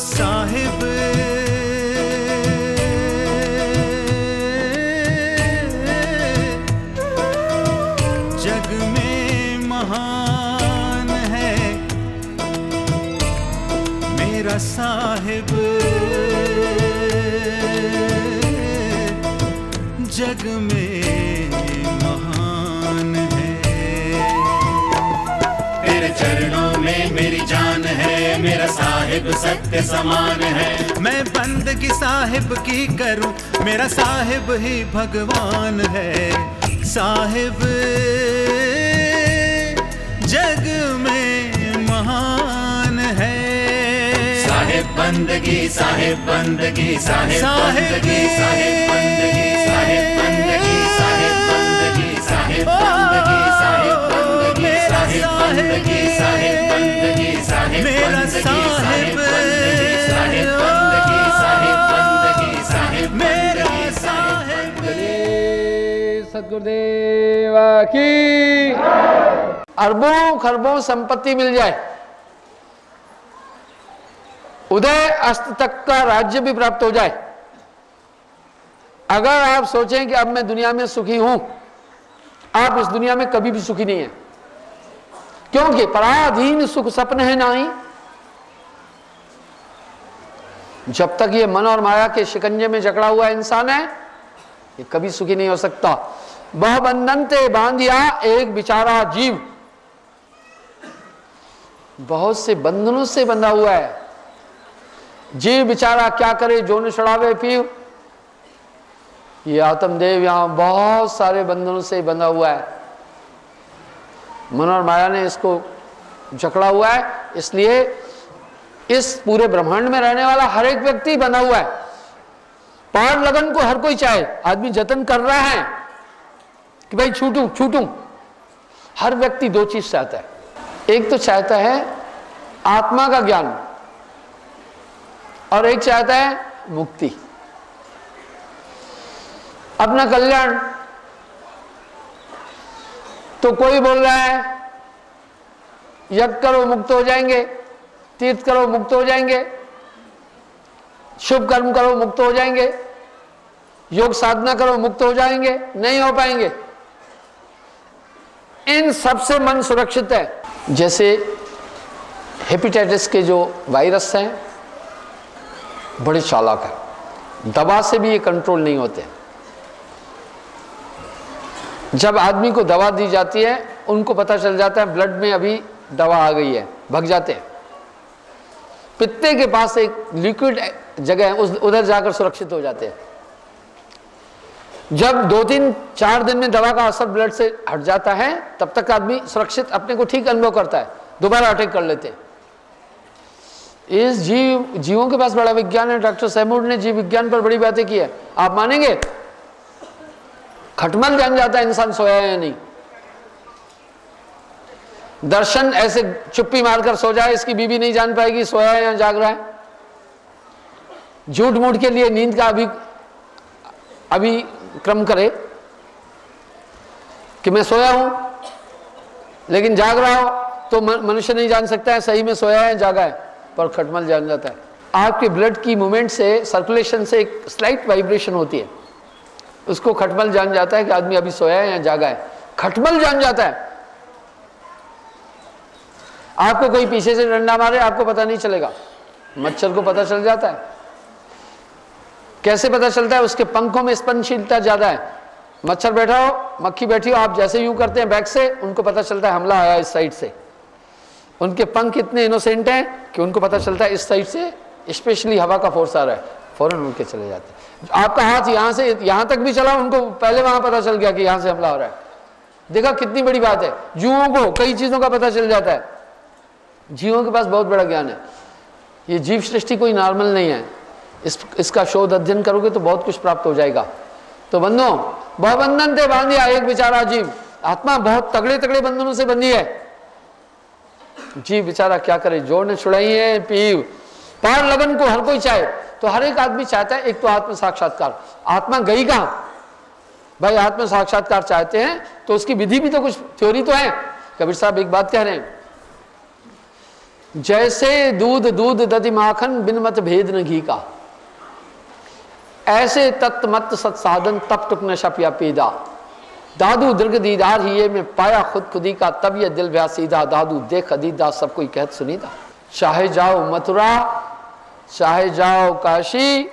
साहिब जग में महान है मेरा साहिब, जग में महान है। तेरे चरणों में मेरी जान है, मेरा साहिब सत्य समान है। मैं बंदगी साहिब की करूं, मेरा साहिब ही भगवान है। साहिब जग में महान है। साहिब बंदगी, साहिब बंदगी, साहिब बंदगी, साहिब बंदगी, साहिब बंदगी, साहिब बंदगी, साहिब बंदगी, साहिब बंदगी, साहिब बंदगी, साहिब बंदगी, साहिब मेरा साहिब, साहिब बंदगी, साहिब बंदगी, साहिब मेरा साहिब। सद्गुरुदेव की अरबों खरबों संपत्ति मिल जाए, उदय अस्त तक का राज्य भी प्राप्त हो जाए, अगर आप सोचें कि अब मैं दुनिया में सुखी हूं, आप इस दुनिया में कभी भी सुखी नहीं है। क्योंकि पराधीन सुख सपन है नहीं। जब तक ये मन और माया के शिकंजे में जकड़ा हुआ इंसान है, ये कभी सुखी नहीं हो सकता। वह बंधन ते बांधिया एक बेचारा जीव, बहुत से बंधनों से बंधा हुआ है। जीव बेचारा क्या करे, जो न छुड़ावे पीव। ये आत्मदेव यहां बहुत सारे बंधनों से बंधा हुआ है। मन और माया ने इसको जकड़ा हुआ है, इसलिए इस पूरे ब्रह्मांड में रहने वाला हर एक व्यक्ति बंधा हुआ है। पार लगन को हर कोई चाहे, आदमी जतन कर रहा है कि भाई छूटूं छूटूं। हर व्यक्ति दो चीज चाहता है, एक तो चाहता है आत्मा का ज्ञान और एक चाहता है मुक्ति, अपना कल्याण। तो कोई बोल रहा है यज्ञ करो मुक्त हो जाएंगे, तीर्थ करो मुक्त हो जाएंगे, शुभ कर्म करो मुक्त हो जाएंगे, योग साधना करो मुक्त हो जाएंगे। नहीं हो पाएंगे। इन सबसे मन सुरक्षित है। जैसे हेपेटाइटिस के जो वायरस हैं बड़े चालाक हैं, दवा से भी ये कंट्रोल नहीं होते। जब आदमी को दवा दी जाती है, उनको पता चल जाता है ब्लड में अभी दवा आ गई है, भाग जाते हैं। पित्ते के पास एक लिक्विड जगह है, उधर जाकर सुरक्षित हो जाते हैं। जब 2-3-4 दिन में दवा का असर ब्लड से हट जाता है, तब तक आदमी सुरक्षित, अपने को ठीक अनुभव करता है, दोबारा अटैक कर लेते हैं। इस जीवों के पास बड़ा विज्ञान है। डॉक्टर सैमूड ने जीव विज्ञान पर बड़ी बातें की है। आप मानेंगे, खटमल जान जाता है इंसान सोया है या नहीं। दर्शन ऐसे चुप्पी मारकर सो जाए, इसकी बीवी नहीं जान पाएगी सोया है या जाग रहा है। झूठ मूठ के लिए नींद का अभी क्रम करे कि मैं सोया हूं, लेकिन जाग रहा हो तो मनुष्य नहीं जान सकता है सही में सोया है जागा है, पर खटमल जान जाता है। आपके ब्लड की मूवमेंट से, सर्कुलेशन से एक स्लाइट वाइब्रेशन होती है, उसको खटमल जान जाता है कि आदमी अभी सोया है या जागा है। खटमल जान जाता है। आपको कोई पीछे से डंडा मारे, आपको पता नहीं चलेगा, मच्छर को पता चल जाता है। कैसे पता चलता है? उसके पंखों में स्पंदनशीलता ज्यादा है। मच्छर बैठा हो, मक्खी बैठी हो, आप जैसे यूं करते हैं बैक से, उनको पता चलता है हमला आया इस साइड से। उनके पंख इतने इनोसेंट हैं कि उनको पता चलता है इस साइड से स्पेशली हवा का फोर्स आ रहा है, फौरन उड़ के चले जाते हैं। आपका हाथ यहां से यहां तक भी चला, उनको पहले वहां पता चल गया कि यहां से हमला हो रहा है। देखा कितनी बड़ी बात है। जीवों को कई चीजों का पता चल जाता है। जीवों के पास बहुत बड़ा ज्ञान है। ये जीव सृष्टि कोई नॉर्मल नहीं है। इसका शोध अध्ययन करोगे तो बहुत कुछ प्राप्त हो जाएगा। तो बंधो, बहु बंधन ते बांधिया एक बेचारा जीव। आत्मा बहुत तगड़े तगड़े बंधनों से बंधी है। जीव बेचारा क्या करे, जोड़ ने छुड़ाई है पीव। पार लगन को हर कोई चाहे, तो हर एक आदमी चाहता है एक तो आत्म साक्षात्कार। आत्मा गई कहां भाई? आत्म साक्षात्कार चाहते हैं तो उसकी विधि भी तो कुछ थ्योरी तो है। कबीर साहब एक बात कह रहे हैं, जैसे दूध दूध दधि माखन बिन मत भेद न घी का, ऐसे तत्त मत सत्साधन तप टुक न शपिया पीदा। दादू दीर्घ दीदार ही ये मैं पाया खुद खुदी का, तब ये दिल ब्या सीधा। दादू देख अदीदा सब कोई कहत सुनीदा। चाहे जाओ मथुरा चाहे जाओ काशी,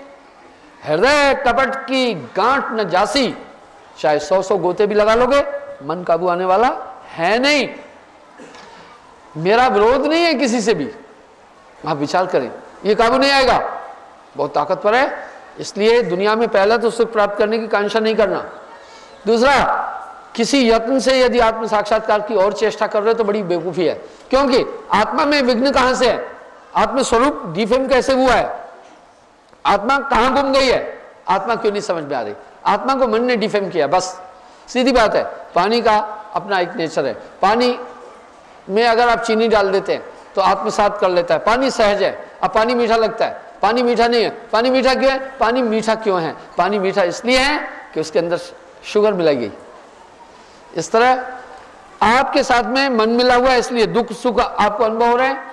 हृदय कपट की गांठ न जासी। चाहे 100 गोते भी लगा लोगे, मन काबू आने वाला है नहीं। मेरा विरोध नहीं है किसी से भी, आप विचार करें, ये काबू नहीं आएगा, बहुत ताकतवर है। इसलिए दुनिया में पहला तो सुख प्राप्त करने की कांक्षा नहीं करना। दूसरा, किसी यत्न से यदि आत्म साक्षात्कार की और चेष्टा कर रहे हो तो बड़ी बेवकूफी है, क्योंकि आत्मा में विघ्न कहां से है? आत्मस्वरूप डिफेम कैसे हुआ है? आत्मा कहां गुम गई है? आत्मा क्यों नहीं समझ में आ रही? आत्मा को मन ने डिफेम किया, बस सीधी बात है। पानी का अपना एक नेचर है, पानी में अगर आप चीनी डाल देते हैं तो आत्मसात कर लेता है, पानी सहज है। अब पानी मीठा लगता है, पानी मीठा नहीं है। पानी मीठा क्यों है? पानी मीठा क्यों है? पानी मीठा इसलिए है कि उसके अंदर शुगर मिलाई गई। इस तरह आपके साथ में मन मिला हुआ है, इसलिए दुख सुख आपको अनुभव हो रहे हैं।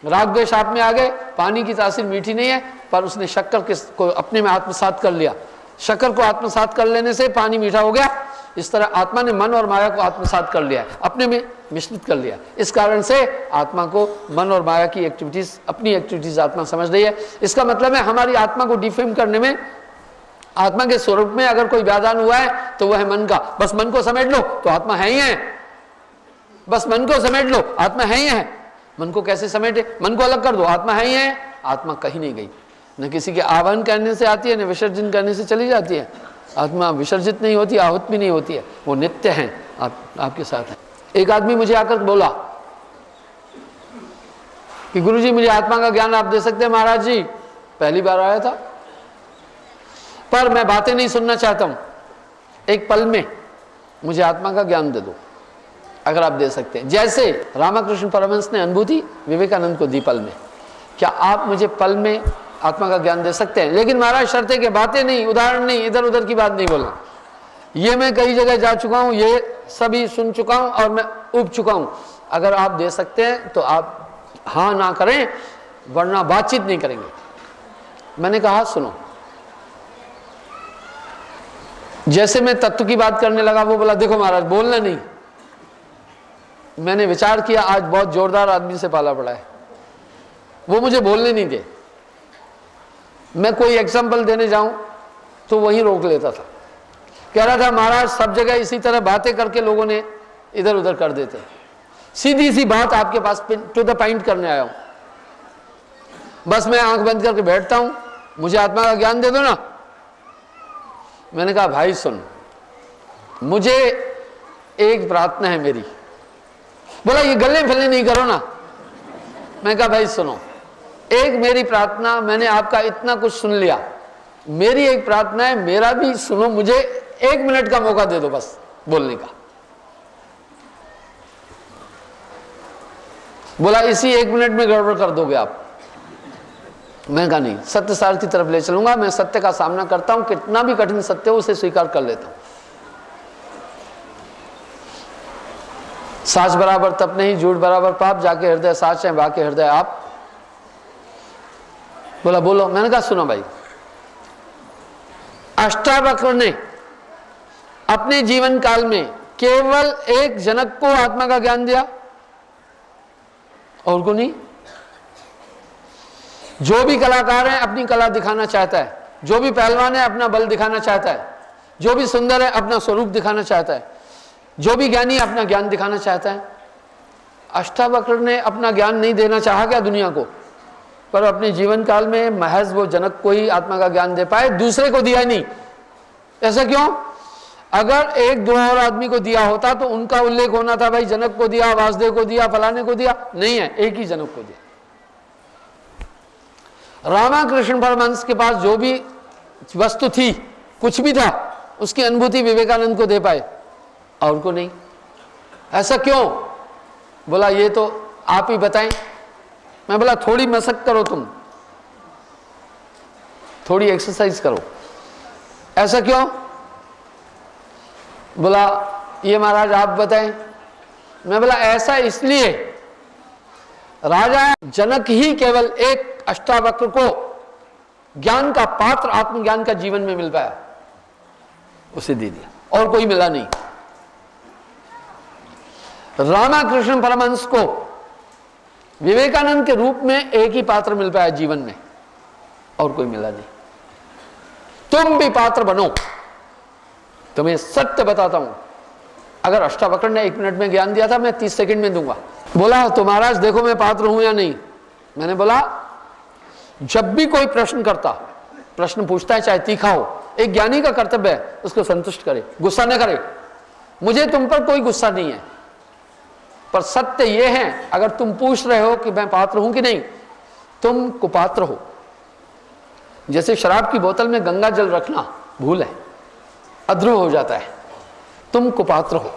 राग द्वेष आप में आ गए, पानी की तासीर मीठी नहीं है, पर उसने शक्कर को अपने में आत्मसात कर लिया। शक्कर को आत्मसात कर लेने से पानी मीठा हो गया। इस तरह आत्मा ने मन और माया को आत्मसात कर लिया, अपने में मिश्रित कर लिया। इस कारण से आत्मा को मन और माया की एक्टिविटीज, अपनी एक्टिविटीज आत्मा समझ रही है। इसका मतलब है हमारी आत्मा को डिफेम करने में, आत्मा के स्वरूप में अगर कोई व्याधान हुआ है तो वह है मन का। बस मन को समेट लो तो आत्मा है ही है, बस मन को समेट लो, आत्मा है ही है। मन को कैसे समेटे? मन को अलग कर दो, आत्मा है ही है। आत्मा कहीं नहीं गई, न किसी के आवाहन करने से आती है, न विसर्जन करने से चली जाती है। आत्मा विसर्जित नहीं होती, आहूत भी नहीं होती है, वो नित्य है, आपके साथ है। एक आदमी मुझे आकर बोला कि गुरुजी मुझे आत्मा का ज्ञान आप दे सकते हैं? महाराज जी पहली बार आया था, पर मैं बातें नहीं सुनना चाहता हूं, एक पल में मुझे आत्मा का ज्ञान दे दो, अगर आप दे सकते हैं। जैसे रामकृष्ण परमहंस ने अनुभूति विवेकानंद को दी पल में, क्या आप मुझे पल में आत्मा का ज्ञान दे सकते हैं? लेकिन महाराज शर्त है कि बातें नहीं, उदाहरण नहीं, इधर उधर की बात नहीं बोलना। ये मैं कई जगह जा चुका हूं, ये सभी सुन चुका हूं और मैं उब चुका हूं। अगर आप दे सकते हैं तो आप हाँ ना करें, वरना बातचीत नहीं करेंगे। मैंने कहा सुनो, जैसे मैं तत्व की बात करने लगा, वो बोला देखो महाराज बोलना नहीं। मैंने विचार किया आज बहुत जोरदार आदमी से पाला पड़ा है, वो मुझे बोलने नहीं दे। मैं कोई एग्जाम्पल देने जाऊं तो वहीं रोक लेता था, कह रहा था महाराज सब जगह इसी तरह बातें करके लोगों ने इधर उधर कर देते, सीधी सी बात आपके पास टू द पॉइंट करने आया हूं। बस मैं आंख बंद करके बैठता हूं, मुझे आत्मा का ज्ञान दे दो ना। मैंने कहा भाई सुन, मुझे एक प्रार्थना है मेरी। बोला ये गले फले नहीं करो ना। मैं कहा भाई सुनो, एक मेरी प्रार्थना, मैंने आपका इतना कुछ सुन लिया, मेरी एक प्रार्थना है, मेरा भी सुनो, मुझे 1 मिनट का मौका दे दो बस बोलने का। बोला इसी 1 मिनट में गड़बड़ कर दोगे आप। मैं कहा नहीं, सत्य सार की तरफ ले चलूंगा, मैं सत्य का सामना करता हूं, कितना भी कठिन सत्य हो उसे स्वीकार कर लेता हूं। साच बराबर तप नहीं, झूठ बराबर पाप, जाके हृदय साच है बाके हृदय आप। बोला बोलो। मैंने कहा सुनो भाई, अष्टावक्र ने अपने जीवन काल में केवल एक जनक को आत्मा का ज्ञान दिया, और को नहीं। जो भी कलाकार है अपनी कला दिखाना चाहता है, जो भी पहलवान है अपना बल दिखाना चाहता है, जो भी सुंदर है अपना स्वरूप दिखाना चाहता है, जो भी ज्ञानी अपना ज्ञान दिखाना चाहता है। अष्टावक्र ने अपना ज्ञान नहीं देना चाहा क्या दुनिया को, पर अपने जीवन काल में महज वो जनक को ही आत्मा का ज्ञान दे पाए, दूसरे को दिया नहीं। ऐसा क्यों? अगर 1-2 और आदमी को दिया होता तो उनका उल्लेख होना था, भाई जनक को दिया, वासुदेव को दिया, फलाने को दिया। नहीं है, एक ही जनक को दिया। रामकृष्ण परमहंस के पास जो भी वस्तु थी, कुछ भी था, उसकी अनुभूति विवेकानंद को दे पाए, और को नहीं। ऐसा क्यों? बोला ये तो आप ही बताएं। मैं बोला थोड़ी मशक करो, तुम थोड़ी एक्सरसाइज करो। ऐसा क्यों? बोला ये महाराज आप बताएं। मैं बोला ऐसा इसलिए, राजा जनक ही केवल एक अष्टावक्र को ज्ञान का पात्र, आत्मज्ञान का जीवन में मिल पाया, उसे दे दिया, और कोई मिला नहीं। रामाकृष्ण परमहंस को विवेकानंद के रूप में एक ही पात्र मिल पाया जीवन में, और कोई मिला नहीं। तुम भी पात्र बनो। तुम्हें सत्य बताता हूं, अगर अष्टावक्र ने 1 मिनट में ज्ञान दिया था, मैं 30 सेकंड में दूंगा। बोला तो महाराज देखो मैं पात्र हूं या नहीं। मैंने बोला जब भी कोई प्रश्न पूछता है, चाहे तीखा हो, एक ज्ञानी का कर्तव्य है उसको संतुष्ट करे, गुस्सा न करे। मुझे तुम पर कोई गुस्सा नहीं है, पर सत्य यह है अगर तुम पूछ रहे हो कि मैं पात्र हूं कि नहीं, तुम कुपात्र हो। जैसे शराब की बोतल में गंगा जल रखना भूल है, अध्रुव हो जाता है। तुम कुपात्र हो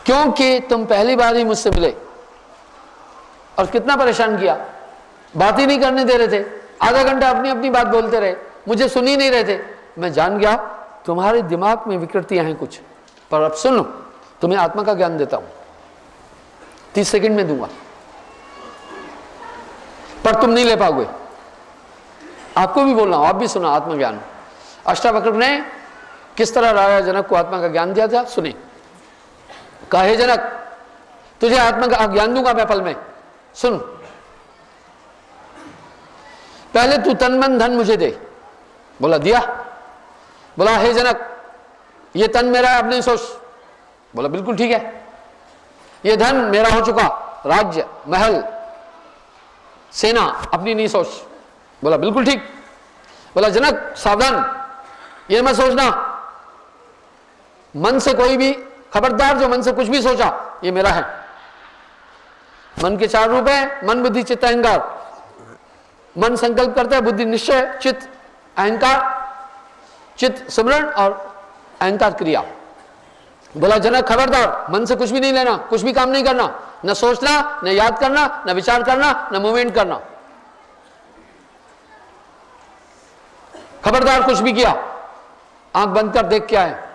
क्योंकि तुम पहली बार ही मुझसे मिले और कितना परेशान किया, बात ही नहीं करने दे रहे थे, आधा घंटा अपनी अपनी बात बोलते रहे, मुझे सुन ही नहीं रहे थे। मैं जान गया तुम्हारे दिमाग में विकृतियां हैं कुछ, पर अब सुन लो, तुम्हें आत्मा का ज्ञान देता हूं, 30 सेकंड में दूंगा, पर तुम नहीं ले पाओगे। आपको भी बोल रहा हूं, आप भी सुना आत्मज्ञान। अष्टावक्र ने किस तरह राजा जनक को आत्मा का ज्ञान दिया था, सुनिए। कहा हे जनक, तुझे आत्मा का ज्ञान दूंगा मैं पल में, सुन। पहले तू तन मन धन मुझे दे। बोला दिया। बोला हे जनक, ये तन मेरा है, अब नहीं सोच। बोला बिल्कुल ठीक है। ये धन मेरा हो चुका, राज्य महल सेना, अपनी नहीं सोच। बोला बिल्कुल ठीक। बोला जनक सावधान, ये मत सोचना, मन से कोई भी, खबरदार जो मन से कुछ भी सोचा, ये मेरा है। मन के 4 रूप है, मन बुद्धि चित्त अहंकार। मन संकल्प करता है, बुद्धि निश्चय, चित्त अहंकार, चित्त स्मरण और अहंकार क्रिया। बोला जनक खबरदार, मन से कुछ भी नहीं लेना, कुछ भी काम नहीं करना, न सोचना, न याद करना, न विचार करना, न मूवमेंट करना। खबरदार कुछ भी किया, आंख बंद कर देख क्या है।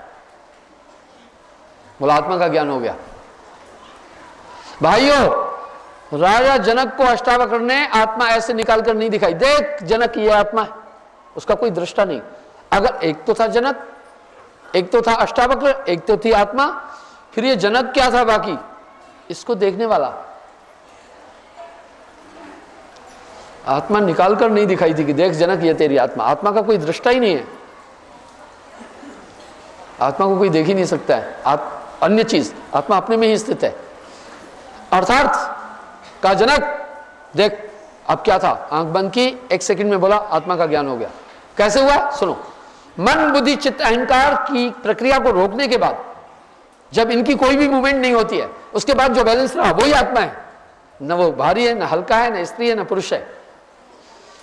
बोला आत्मा का ज्ञान हो गया। भाइयों, राजा जनक को अष्टावक्र ने आत्मा ऐसे निकाल कर नहीं दिखाई, देख जनक ये आत्मा है, उसका कोई दृष्टा नहीं। अगर एक तो था जनक, एक तो था अष्टावक्र, एक तो थी आत्मा, फिर ये जनक क्या था बाकी, इसको देखने वाला। आत्मा निकाल कर नहीं दिखाई थी कि देख जनक ये तेरी आत्मा। आत्मा का कोई दृष्टा ही नहीं है, आत्मा को कोई देख ही नहीं सकता है। अन्य चीज, आत्मा अपने में ही स्थित है। अर्थात का जनक देख अब क्या था, आंख बंद की, 1 सेकंड में बोला आत्मा का ज्ञान हो गया। कैसे हुआ सुनो। मन बुद्धि चित्त अहंकार की प्रक्रिया को रोकने के बाद, जब इनकी कोई भी मूवमेंट नहीं होती है, उसके बाद जो बैलेंस रहा वही आत्मा है। न वो भारी है, न हल्का है, न स्त्री है, न पुरुष है।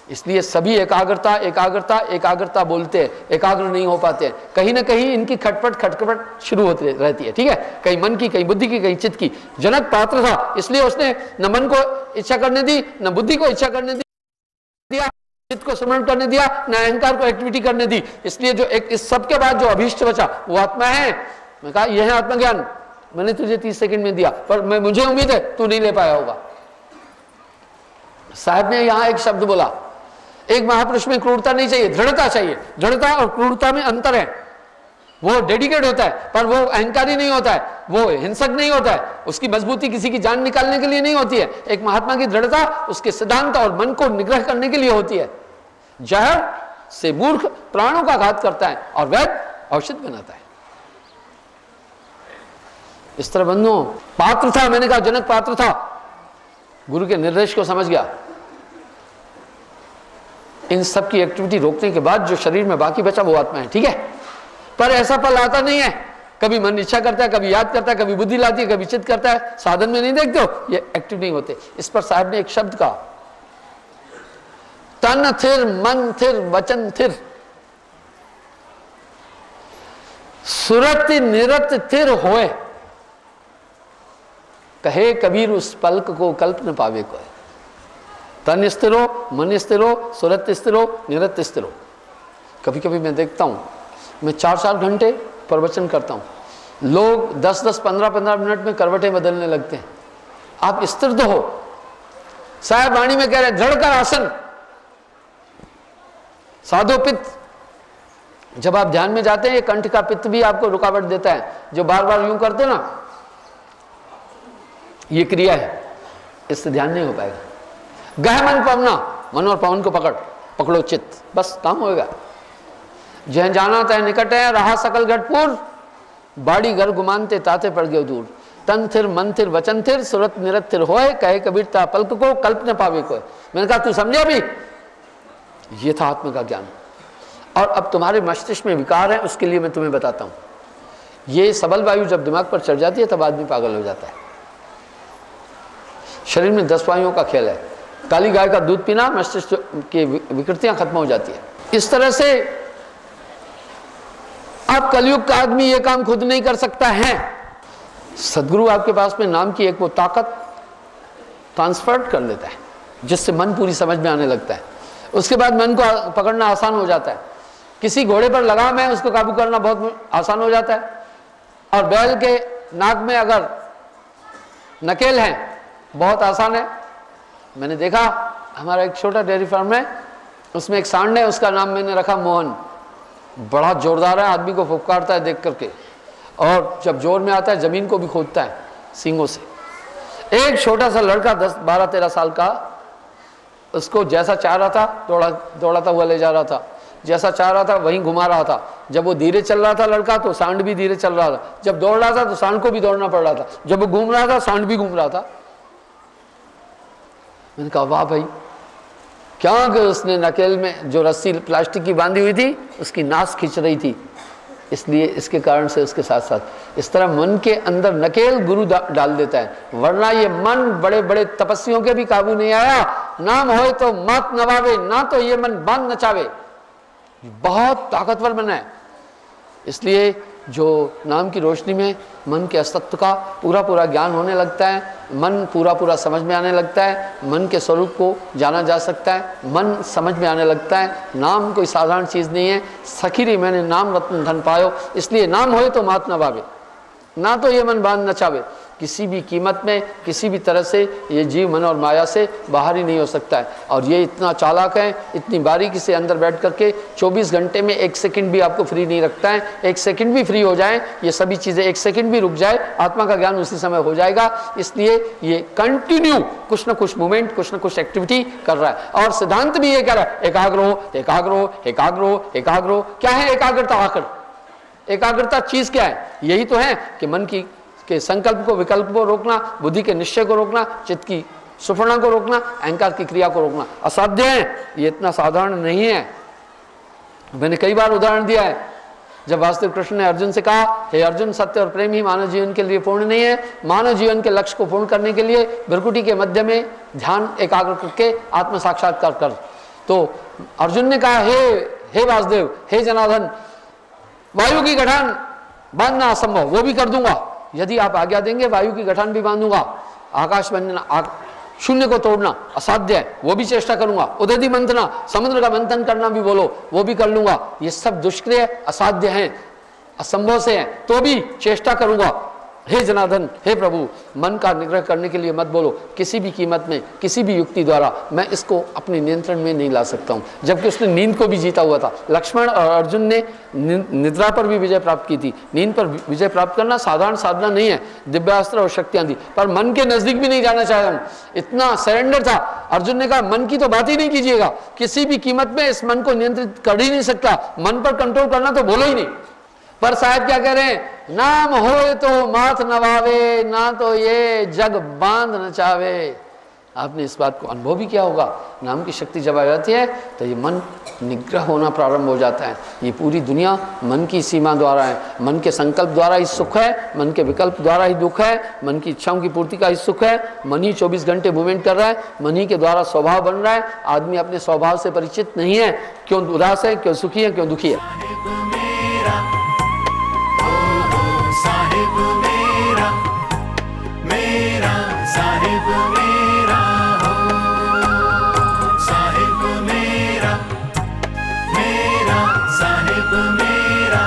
इसलिए सभी एकाग्रता एकाग्रता एकाग्रता बोलते हैं, एकाग्र नहीं हो पाते हैं। कहीं ना कहीं इनकी खटपट शुरू होती रहती है, ठीक है, कहीं मन की, कहीं बुद्धि की, कहीं चित्त की। जनक पात्र था, इसलिए उसने न मन को इच्छा करने दी, न बुद्धि को इच्छा करने दिया, चित्त को स्मरण करने दिया, न अहंकार को एक्टिविटी करने दी। इसलिए जो एक इस सब के बाद जो अभीष्ट बचा वो आत्मा है। मैं कहा यह है आत्मज्ञान, मैंने तुझे 30 सेकंड में दिया, पर मुझे उम्मीद है तू नहीं ले पाया होगा। साहब ने यहां एक शब्द बोला, एक महापुरुष में क्रूरता नहीं चाहिए, दृढ़ता चाहिए। दृढ़ता और क्रूरता में अंतर है। वो डेडिकेट होता है, पर वो अहंकारी नहीं होता है, वो हिंसक नहीं होता है, उसकी मजबूती किसी की जान निकालने के लिए नहीं होती है। एक महात्मा की दृढ़ता उसके सिद्धांत और मन को निग्रह करने के लिए होती है। जहर से मूर्ख प्राणों का घात करता है और वैद्य औषध बनाता है। इस तरह बंधुओं, पात्र था, मैंने कहा जनक पात्र था, गुरु के निर्देश को समझ गया। इन सब की एक्टिविटी रोकने के बाद जो शरीर में बाकी बचा वो आत्मा है, ठीक है। पर ऐसा पल आता नहीं है, कभी मन इच्छा करता है, कभी याद करता है, कभी बुद्धि लाती है, कभी चित्त करता है, साधन में नहीं देखते हो, ये एक्टिव नहीं होते। इस पर साहब ने एक शब्द कहा, तन थिर मन थिर वचन थिर, सुरत निरत थिर होए, कहे कबीर उस पलक को कल्प न पावे कोई। तन स्थिर हो, मन स्थिर हो, सुरत स्थिर हो, निरत स्थिर हो। कभी कभी मैं देखता हूं, मैं 4-4 घंटे प्रवचन करता हूं, लोग 10-10 15-15 मिनट में करवटें बदलने लगते हैं। आप स्थिर तो हो, साहेब वाणी में कह रहे दृढ़ कर आसन, साधो पित्त। जब आप ध्यान में जाते हैं ये कंठ का पित्त भी आपको रुकावट देता है, जो बार बार यूं करते ना, ये क्रिया है, इससे ध्यान नहीं हो पाएगा। गह मन पवना, मन और पवन को पकड़ो चित्त, बस काम होएगा। जह जाना तय निकट है, रहा सकल घटपुर, बाड़ी घर गुमानते ताते पड़ गए दूर। तन थिर मन थिर वचन थिर, सुरत निरत थिर होए, कहे कबीर ता पल्क को कल्प न पावे कोई। मैंने कहा तू समझा भी, ये था आत्मा का ज्ञान। और अब तुम्हारे मस्तिष्क में विकार है, उसके लिए मैं तुम्हें बताता हूं। ये सबल वायु जब दिमाग पर चढ़ जाती है तब आदमी पागल हो जाता है। शरीर में 10 वायुओं का खेल है। काली गाय का दूध पीना, मस्तिष्क की विकृतियां खत्म हो जाती है। इस तरह से आप कलयुग का आदमी ये काम खुद नहीं कर सकता है। सदगुरु आपके पास में नाम की एक वो ताकत ट्रांसफर कर लेता है, जिससे मन पूरी समझ में आने लगता है। उसके बाद मन को पकड़ना आसान हो जाता है। किसी घोड़े पर लगाम है, उसको काबू करना बहुत आसान हो जाता है। और बैल के नाक में अगर नकेल है, बहुत आसान है। मैंने देखा हमारा एक छोटा डेयरी फार्म है, उसमें एक सांड है, उसका नाम मैंने रखा मोहन। बड़ा जोरदार है, आदमी को फुफकारता है देख करके, और जब जोर में आता है जमीन को भी खोदता है सींगों से। एक छोटा सा लड़का 10-12-13 साल का, उसको जैसा चाह रहा था दौड़ाता हुआ ले जा रहा था, जैसा चाह रहा था वहीं घुमा रहा था। जब वो धीरे चल रहा था लड़का, तो सांड भी धीरे चल रहा था। जब दौड़ रहा था तो सांड को भी दौड़ना पड़ रहा था। जब वो घूम रहा था सांड भी घूम रहा था। मैंने कहा वाह भाई, क्या कि उसने नकेल में जो रस्सी प्लास्टिक की बांधी हुई थी उसकी नास खींच रही थी, इसलिए इसके कारण से उसके साथ साथ इस तरह मन के अंदर नकेल गुरु डाल देता है। वरना ये मन बड़े बड़े तपस्वियों के भी काबू नहीं आया। नाम होए तो मात नवावे, ना तो ये मन बांध नचावे। बहुत ताकतवर मन है। इसलिए जो नाम की रोशनी में मन के अस्तित्व का पूरा पूरा ज्ञान होने लगता है, मन पूरा पूरा समझ में आने लगता है, मन के स्वरूप को जाना जा सकता है, मन समझ में आने लगता है। नाम कोई साधारण चीज़ नहीं है। सखीरी मैंने नाम रत्न धन पायो, इसलिए नाम होए तो मात न भावे, ना तो ये मन बांध नचावे। किसी भी कीमत में, किसी भी तरह से ये जीव मन और माया से बाहर ही नहीं हो सकता है। और ये इतना चालाक है, इतनी बारीकी से अंदर बैठ करके 24 घंटे में 1 सेकंड भी आपको फ्री नहीं रखता है। 1 सेकंड भी फ्री हो जाए, ये सभी चीज़ें 1 सेकंड भी रुक जाए, आत्मा का ज्ञान उसी समय हो जाएगा। इसलिए ये कंटिन्यू कुछ न कुछ मूवमेंट, कुछ न कुछ एक्टिविटी कर रहा है। और सिद्धांत भी ये कह रहा है, एकाग्र हो, एकाग्र हो, एकाग्र हो, एकाग्र हो। क्या है एकाग्रता? आखिर एकाग्रता चीज क्या है? यही तो है कि मन की के संकल्प को, विकल्प को रोकना, बुद्धि के निश्चय को रोकना, चित्त की सुफलना को रोकना, अहंकार की क्रिया को रोकना। असाध्य है, ये इतना साधारण नहीं है। मैंने कई बार उदाहरण दिया है। जब वासुदेव कृष्ण ने अर्जुन से कहा, हे अर्जुन, सत्य और प्रेम ही मानव जीवन के लिए पूर्ण नहीं है। मानव जीवन के लक्ष्य को पूर्ण करने के लिए भ्रुकुटी के मध्य में ध्यान एकाग्र करके आत्म साक्षात्कार कर। तो अर्जुन ने कहा, हे वासुदेव, हे जनार्दन, वायु की गठान बांधना असंभव, वो भी कर दूंगा। यदि आप आज्ञा देंगे वायु की गठान भी बांधूंगा। आकाश बनना, शून्य को तोड़ना असाध्य है, वो भी चेष्टा करूंगा। उदधि मंथना, समुद्र का मंथन करना भी बोलो, वो भी कर लूंगा। ये सब दुष्क्रिय असाध्य हैं, असंभव से हैं, तो भी चेष्टा करूंगा। हे जनार्दन, हे प्रभु, मन का निग्रह करने के लिए मत बोलो। किसी भी कीमत में, किसी भी युक्ति द्वारा मैं इसको अपने नियंत्रण में नहीं ला सकता हूँ। जबकि उसने नींद को भी जीता हुआ था। लक्ष्मण और अर्जुन ने निद्रा पर भी विजय प्राप्त की थी। नींद पर विजय प्राप्त करना साधारण साधना नहीं है, दिव्यास्त्र और शक्तियां दी, पर मन के नजदीक भी नहीं जाना चाहे हम। इतना सरेंडर था। अर्जुन ने कहा, मन की तो बात ही नहीं कीजिएगा, किसी भी कीमत में इस मन को नियंत्रित कर ही नहीं सकता, मन पर कंट्रोल करना तो बोलो ही नहीं। पर साहब क्या कह रहे हैं, नाम होए तो माथ नवावे, ना तो ये जग बांध नचावे। आपने इस बात को अनुभव भी किया होगा। नाम की शक्ति जब आ जाती है तो ये मन निग्रह होना प्रारंभ हो जाता है। ये पूरी दुनिया मन की सीमा द्वारा है, मन के संकल्प द्वारा ही सुख है, मन के विकल्प द्वारा ही दुख है, मन की इच्छाओं की पूर्ति का ही सुख है। मन ही 24 घंटे मूवमेंट कर रहा है, मन ही के द्वारा स्वभाव बन रहा है। आदमी अपने स्वभाव से परिचित नहीं है, क्यों उदास है, क्यों सुखी है, क्यों दुखी है। साहिब मेरा, मेरा साहिब मेरा हो, साहिब मेरा, मेरा साहिब मेरा,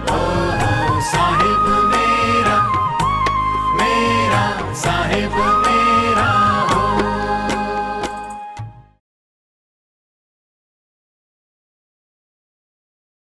ओ साहिब मेरा, मेरा साहिब मेरा।